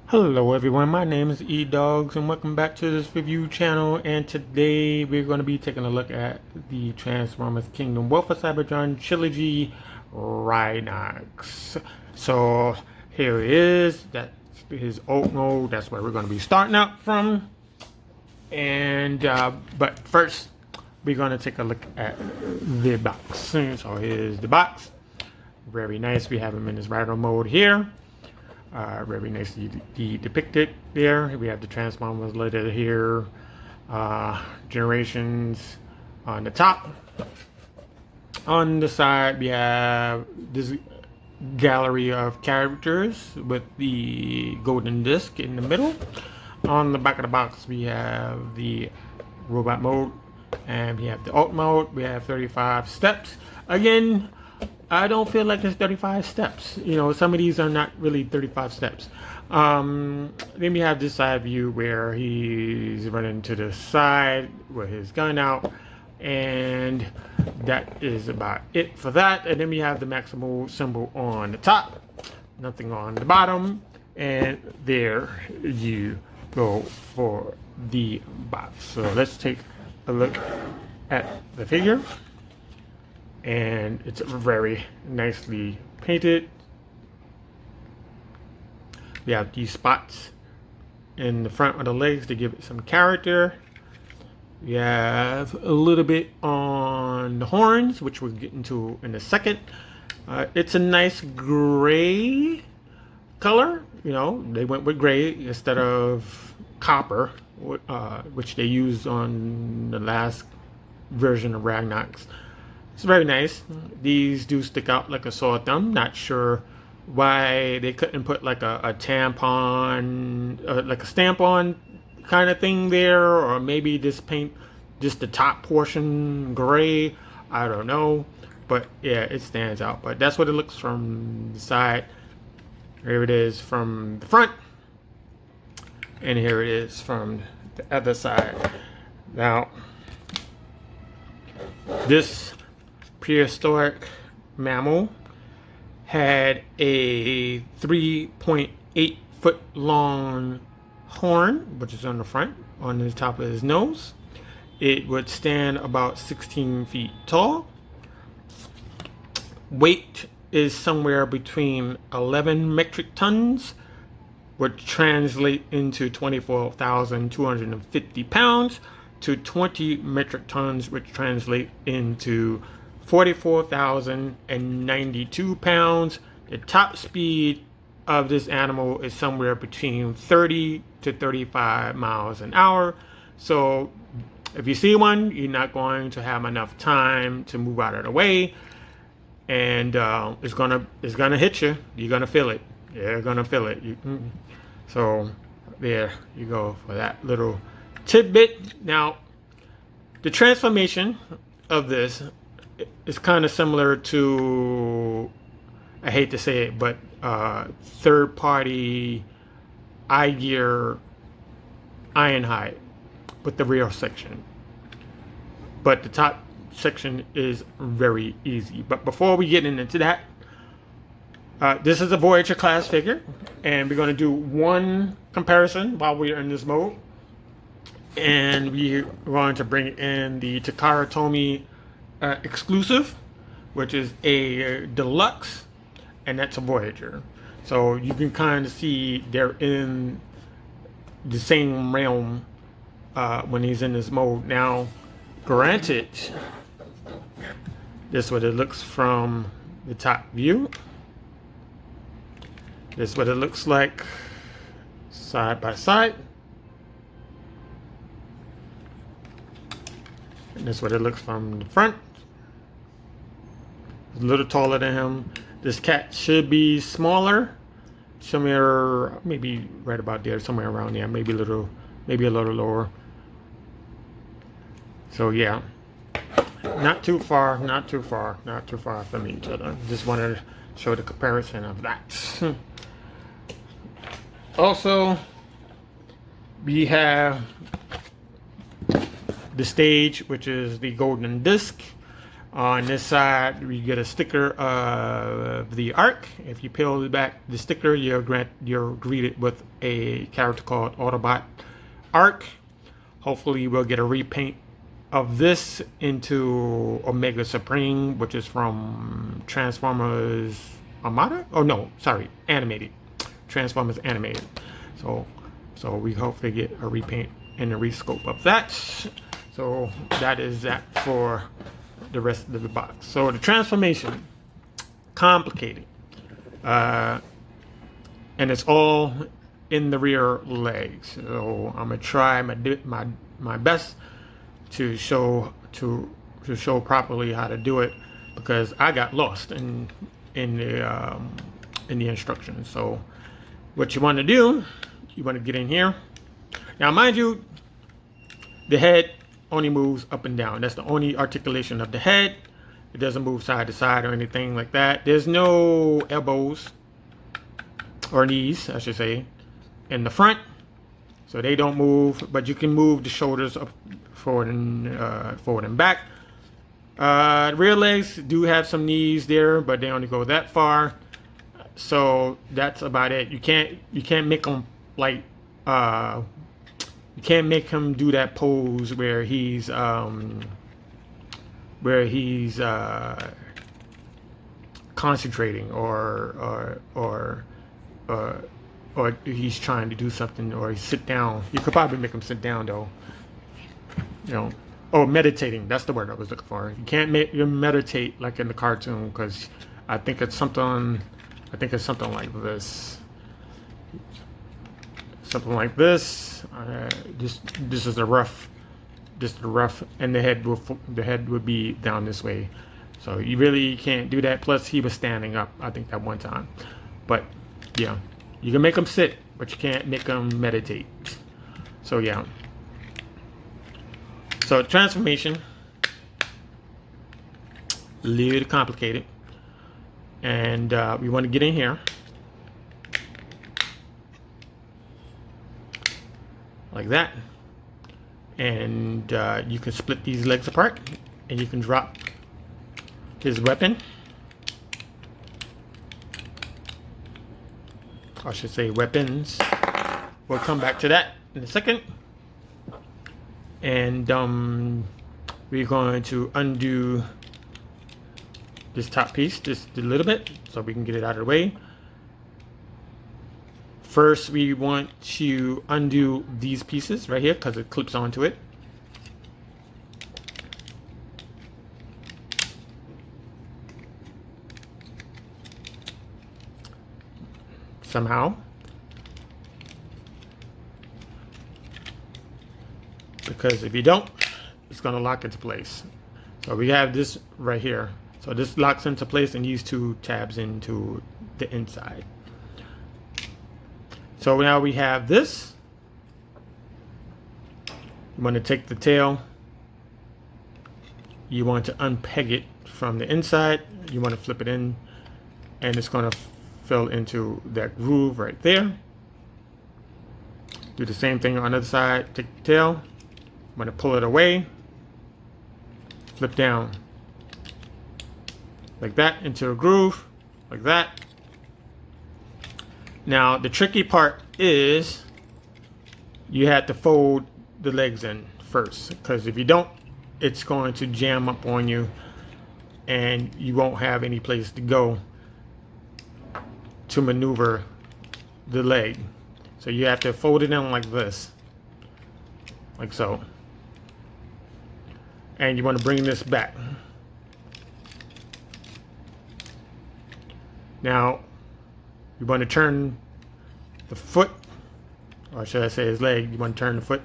Hello everyone, my name is Edoggz and welcome back to this review channel, and today we're going to be taking a look at the Transformers Kingdom Wolf of Cybertron Trilogy Rhinox. So here it is, that's his alt mode, that's where we're going to be starting out from. And but first we're going to take a look at the box. So here's the box, very nice. We have him in his Rhino mode here. Very nicely depicted there. We have the Transformers letter here, generations on the top. On the side we have this gallery of characters with the golden disc in the middle. On the back of the box we have the robot mode, and we have the alt mode. We have 35 steps. Again, I don't feel like there's 35 steps. You know, some of these are not really 35 steps. Then we have this side view where he's running to the side with his gun out, and that is about it for that. And then we have the Maximal symbol on the top, nothing on the bottom, and there you go for the box. So let's take a look at the figure. And it's very nicely painted. We have these spots in the front of the legs to give it some character. We have a little bit on the horns, which we'll get into in a second. It's a nice gray color. You know, they went with gray instead of copper, which they used on the last version of Rhinox. It's very nice. These do stick out like a sore thumb. Not sure why they couldn't put like a tampon, like a stamp on kind of thing there, or maybe just paint just the top portion gray. I don't know, but yeah, it stands out. But that's what it looks from the side. Here it is from the front, and here it is from the other side. Now, this prehistoric mammal had a 3.8 foot long horn, which is on the front, on the top of his nose. It would stand about 16 feet tall. Weight is somewhere between 11 metric tons, would translate into 24,250 pounds, to 20 metric tons, which translate into 44,092 pounds. The top speed of this animal is somewhere between 30 to 35 miles an hour. So if you see one, you're not going to have enough time to move out of the way, and it's gonna hit you. You're gonna feel it. You're gonna feel it. So there you go for that little tidbit. Now, the transformation of this is kind of similar to, I hate to say it, but third-party iGear Ironhide with the rear section. But the top section is very easy. But before we get into that, this is a Voyager class figure, and we're going to do one comparison while we're in this mode. And we're going to bring in the Takara Tomy exclusive, which is a deluxe, and that's a Voyager. So you can kind of see they're in the same realm when he's in this mode. Now, granted, this is what it looks from the top view. This is what it looks like side by side. And this is what it looks from the front. It's a little taller than him. This cat should be smaller, somewhere maybe right about there, somewhere around there, maybe a little lower. So yeah, not too far from each other. Just wanted to show the comparison of that. Also, we have the stage, which is the golden disc. On this side, we get a sticker of the arc. If you peel back the sticker, you're greeted with a character called Autobot Arc. Hopefully, we'll get a repaint of this into Omega Supreme, which is from Transformers Armada. Oh no, sorry, animated. Transformers animated. So we hopefully get a repaint and a rescope of that. So that is that for the rest of the box. So the transformation, complicated, and it's all in the rear legs. So I'm gonna try my best to show properly how to do it, because I got lost in the instructions. So what you want to do, you want to get in here. Now, mind you, the head only moves up and down. That's the only articulation of the head. It doesn't move side to side or anything like that. There's no elbows or knees, I should say, in the front, so they don't move. But you can move the shoulders up forward and back. Rear legs do have some knees there, but they only go that far. So that's about it. You can't make them like you can't make him do that pose where he's concentrating or he's trying to do something, or he sit down. You could probably make him sit down though. You know, oh, meditating. That's the word I was looking for. You can't make him meditate like in the cartoon, because I think it's something like this. Something like this. This is the rough. And the head would be down this way. So you really can't do that. Plus, he was standing up, I think, that one time. But yeah, you can make him sit, but you can't make him meditate. So yeah. So transformation, a little complicated, and we want to get in here like that, and you can split these legs apart, and you can drop his weapon. I should say weapons. We'll come back to that in a second. And we're going to undo this top piece just a little bit so we can get it out of the way. First, we want to undo these pieces right here because it clips onto it. Somehow. Because if you don't, it's going to lock into place. So we have this right here. So this locks into place, and these two tabs into the inside. So now we have this. You want to take the tail. You want to unpeg it from the inside. You want to flip it in, and it's going to fill into that groove right there. Do the same thing on the other side. Take the tail. I'm going to pull it away, flip down like that into a groove, like that. Now the tricky part is you have to fold the legs in first, because if you don't, it's going to jam up on you and you won't have any place to go to maneuver the leg. So you have to fold it in like this, like so. And you want to bring this back. Now, you want to turn the foot, or should I say his leg, you want to turn the foot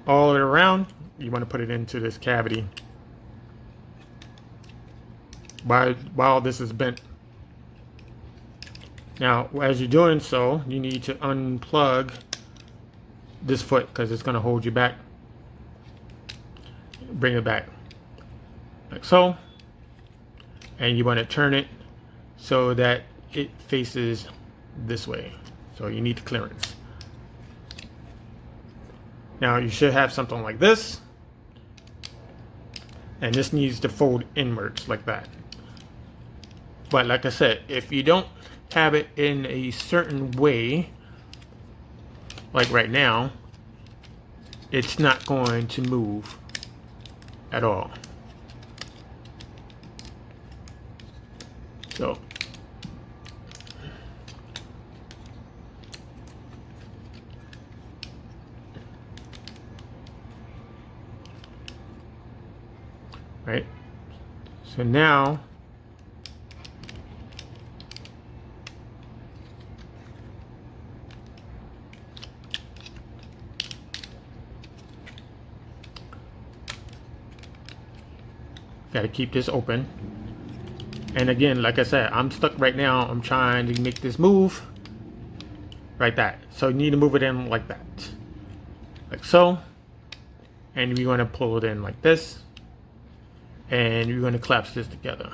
all the way around. You want to put it into this cavity while this is bent. Now, as you're doing so, you need to unplug this foot because it's going to hold you back. Bring it back like so, and you want to turn it so that it faces this way, so you need the clearance. Now you should have something like this, and this needs to fold inwards like that. But like I said, if you don't have it in a certain way, like right now, it's not going to move at all. So right, so now got to keep this open. And again, like I said, I'm stuck right now. I'm trying to make this move like that. So you need to move it in like that, like so. And we're going to pull it in like this, and you're going to collapse this together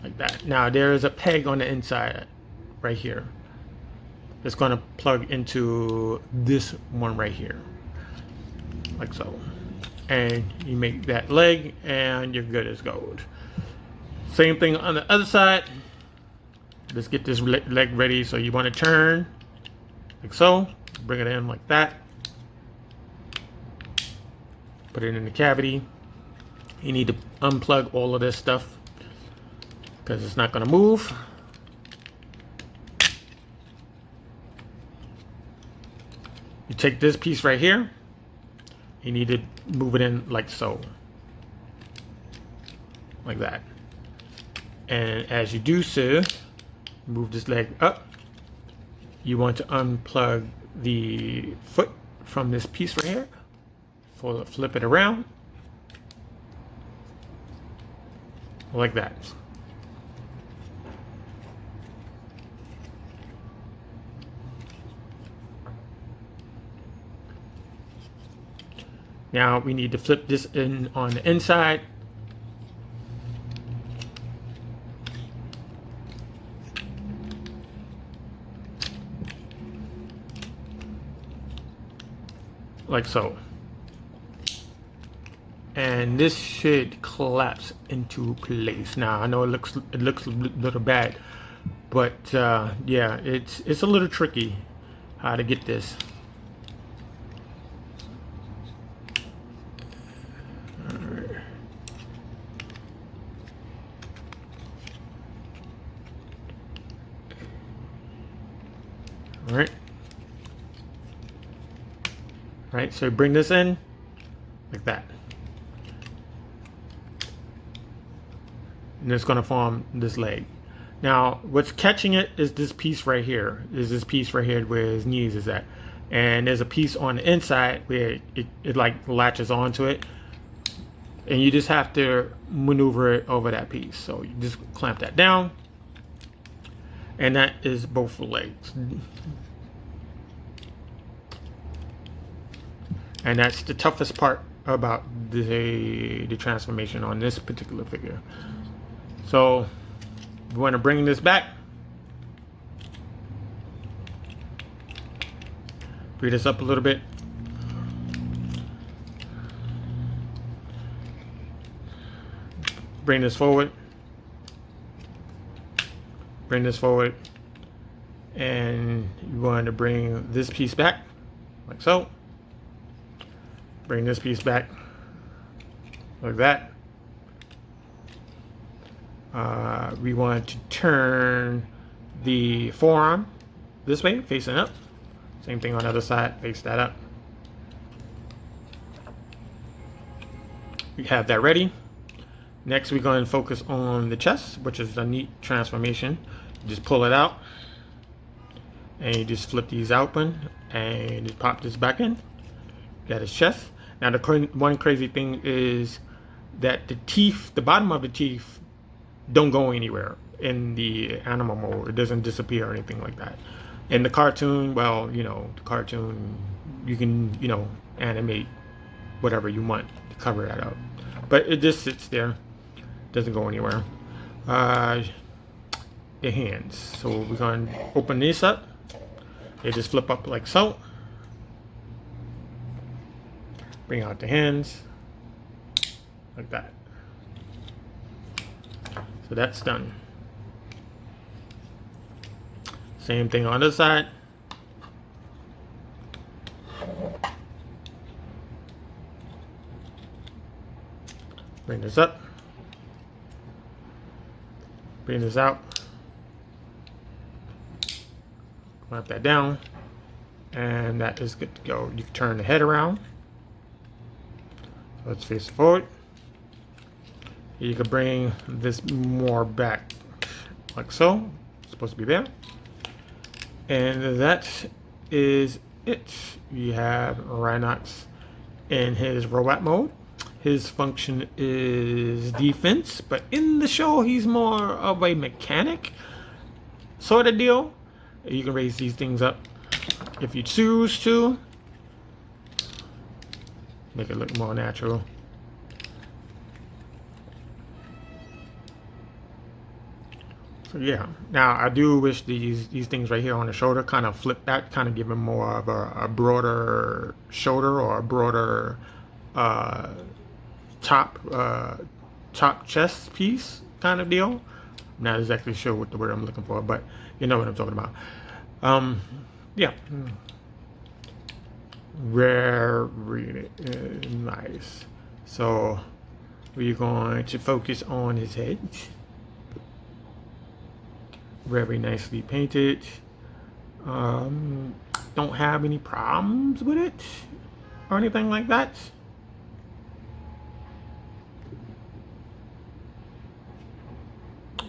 like that. Now there is a peg on the inside right here. It's going to plug into this one right here, like so. And you make that leg, and you're good as gold. Same thing on the other side. Let's get this leg ready. So you want to turn like so, bring it in like that, put it in the cavity. You need to unplug all of this stuff because it's not going to move. You take this piece right here, you need to move it in like so, like that. And as you do so, move this leg up. You want to unplug the foot from this piece right here. Flip it around like that. Now we need to flip this in on the inside. Like so. And this should collapse into place. Now I know it looks a little bad, but yeah, it's a little tricky how to get this. All right, so bring this in like that. And it's going to form this leg. Now, what's catching it is this piece right here. Is this piece right here where his knees is at. And there's a piece on the inside where it like latches onto it. And you just have to maneuver it over that piece. So you just clamp that down. And that is both legs. And that's the toughest part about the transformation on this particular figure. So we want to bring this back. Bring this up a little bit. Bring this forward. Bring this forward. And you want to bring this piece back, like so. Bring this piece back, like that. We want to turn the forearm this way, facing up. Same thing on the other side, face that up. We have that ready. Next, we're going to focus on the chest, which is a neat transformation. You just pull it out, and you just flip these open, and just pop this back in. Got his chest. Now, the one crazy thing is that the teeth, the bottom of the teeth, don't go anywhere in the animal mode. It doesn't disappear or anything like that. In the cartoon, well, you know, the cartoon, you can, you know, animate whatever you want to cover that up. But it just sits there, doesn't go anywhere. The hands. So we're going to open this up. They just flip up like so. Bring out the hands. like that. So that's done. Same thing on this side. Bring this up. Bring this out. Clamp that down. And that is good to go. You can turn the head around. Let's face it forward. You can bring this more back like so. It's supposed to be there. And that is it. You have Rhinox in his robot mode. His function is defense, but in the show he's more of a mechanic sort of deal. You can raise these things up if you choose to. Make it look more natural. So yeah, now I do wish these things right here on the shoulder kind of flip that, kind of give him more of a broader shoulder or a broader top chest piece kind of deal. I'm not exactly sure what the word I'm looking for, but you know what I'm talking about. Yeah, very nice. So we're going to focus on his head. Very nicely painted. Don't have any problems with it or anything like that.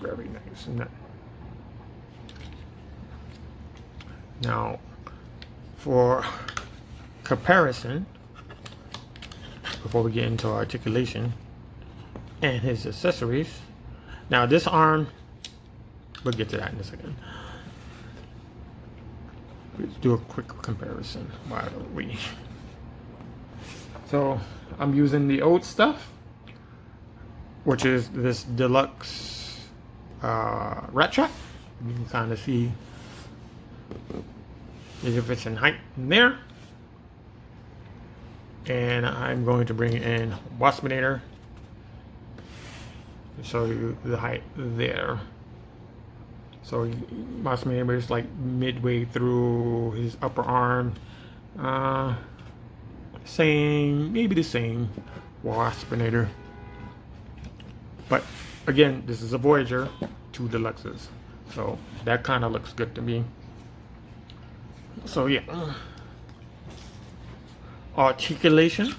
Very nice. Now, for comparison, before we get into articulation and his accessories, now this arm, we'll get to that in a second. Let's do a quick comparison. Why don't we? So I'm using the old stuff, which is this deluxe rat trap. You can kind of see the difference in height in there. And I'm going to bring in Waspinator to show you the height there. So Waspinator is like midway through his upper arm. Maybe the same Waspinator. But again, this is a Voyager, 2 Deluxes. So that kind of looks good to me. So yeah. Articulation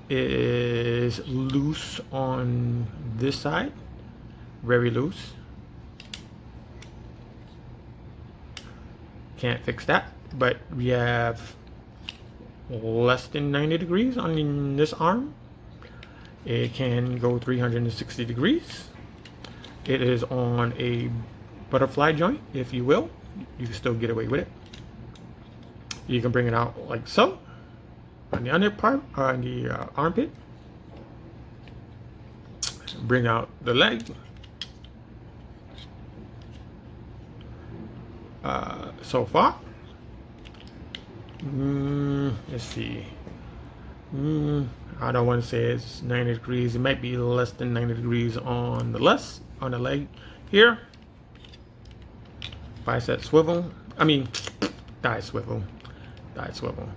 is loose on this side. Very loose. Can't fix that. But we have less than 90 degrees on this arm. It can go 360 degrees. It is on a butterfly joint, if you will. You can still get away with it. You can bring it out like so on the under part, on the armpit. Bring out the leg. So far, let's see. I don't want to say it's 90 degrees. It might be less than 90 degrees on the leg here. Bicep swivel. I mean, thigh swivel. Thigh swivel.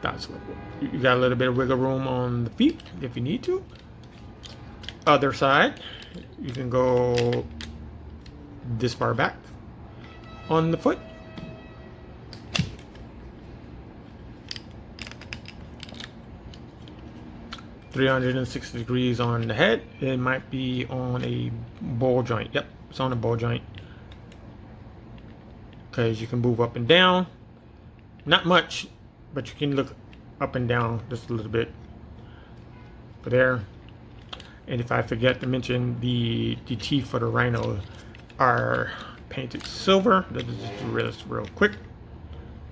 Thigh swivel. You got a little bit of wiggle room on the feet if you need to. Other side, you can go this far back on the foot. .360 degrees on the head. It might be on a ball joint. Yep, it's on a ball joint. Because you can move up and down. Not much, but you can look up and down just a little bit. For there. And if I forget to mention, the teeth for the rhino are painted silver. Let's just do this real quick,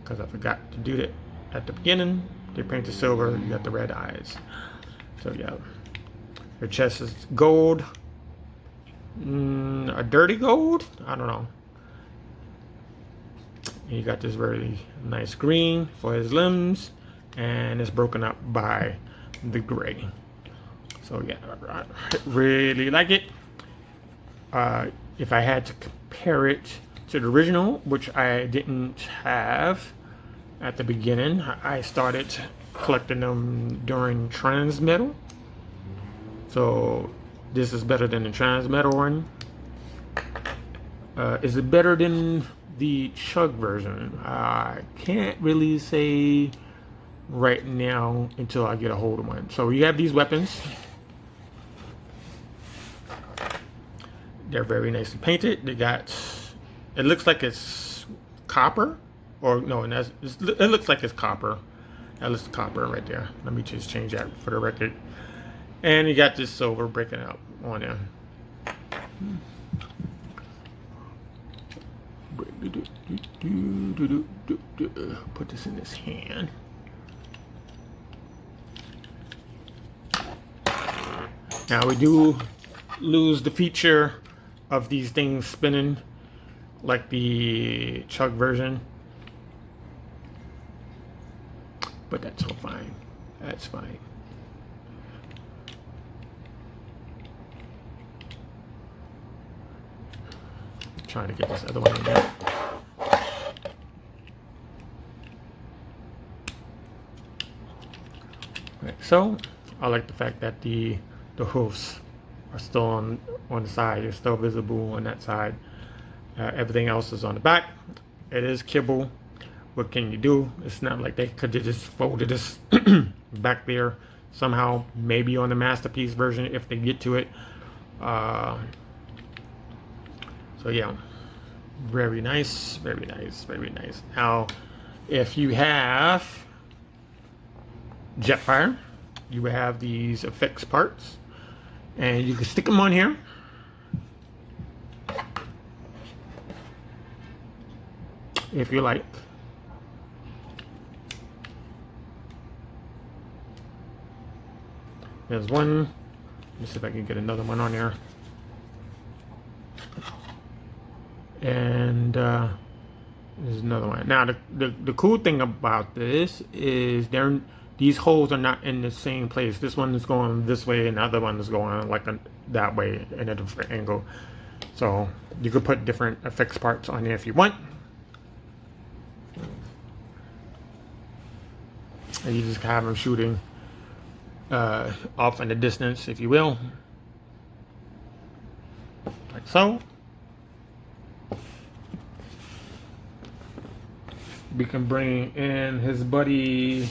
because I forgot to do that at the beginning. They're painted silver. You got the red eyes. So yeah, your chest is gold, a dirty gold. I don't know. And you got this very nice green for his limbs, and it's broken up by the gray. So yeah, I really like it. If I had to compare it to the original, which I didn't have at the beginning, I started collecting them during Transmetal. So this is better than the Transmetal one. Is it better than the Chug version? I can't really say right now until I get a hold of one. So you have these weapons. They're very nicely painted. They got, it looks like it's copper, or no, it looks like it's copper. That looks copper right there. Let me just change that for the record. And you got this silver breaking out on there. Put this in this hand. Now we do lose the feature of these things spinning like the Chug version, but that's all fine. That's fine. Trying to get this other one in there. Right, so I like the fact that the hoofs are still on the side. They're still visible on that side. Everything else is on the back. It is kibble. What can you do? It's not like they could have just folded this back there somehow. Maybe on the Masterpiece version if they get to it. So yeah, very nice, very nice, very nice. Now, if you have Jetfire, you will have these effects parts, and you can stick them on here. If you like. There's one. Let me see if I can get another one on there. And there's another one. Now the cool thing about this is these holes are not in the same place. This one is going this way and the other one is going like that way in a different angle. So you could put different effects parts on there if you want. And you just have them shooting off in the distance, if you will. Like so. We can bring in his buddy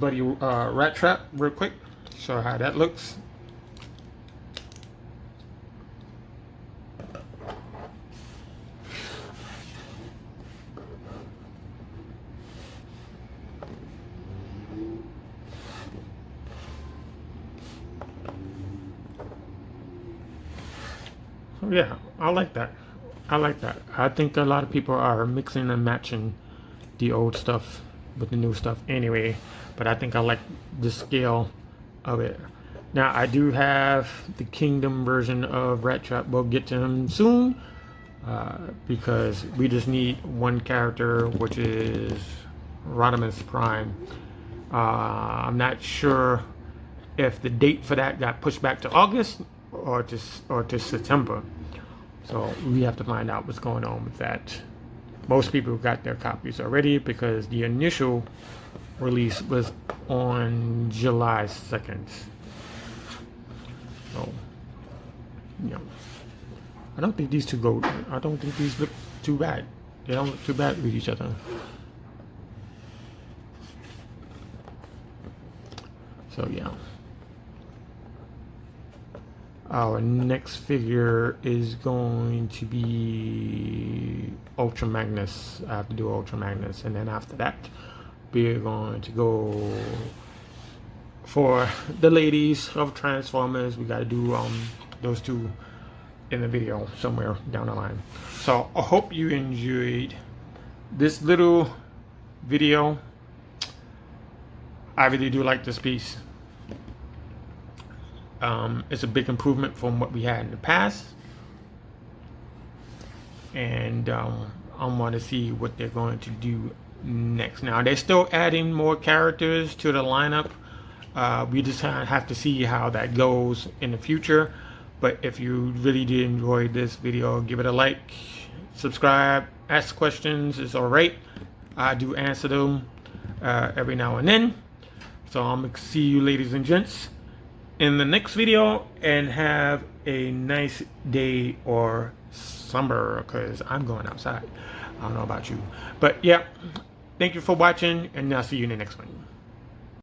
Rat Trap real quick. Show how that looks. So yeah, I like that. I like that. I think a lot of people are mixing and matching the old stuff with the new stuff anyway, but I think I like the scale of it. Now I do have the Kingdom version of Rat Trap. We'll get to him soon because we just need one character, which is Rodimus Prime. I'm not sure if the date for that got pushed back to August or to September, so we have to find out what's going on with that. Most people got their copies already because the initial release was on July 2nd. So, you know, I don't think these two I don't think these look too bad. They don't look too bad with each other. So yeah. Our next figure is going to be Ultra Magnus. I have to do Ultra Magnus, and then after that, we're going to go for the ladies of Transformers. We got to do those two in the video somewhere down the line. So I hope you enjoyed this little video. I really do like this piece. It's a big improvement from what we had in the past, and I want to see what they're going to do next. Now they're still adding more characters to the lineup. We just have to see how that goes in the future. But if you really did enjoy this video, give it a like, subscribe, ask questions. It's all right. I do answer them every now and then. So I'm gonna see you, ladies and gents, in the next video, and have a nice day or summer, because I'm going outside. I don't know about you, but yeah, thank you for watching, and I'll see you in the next one.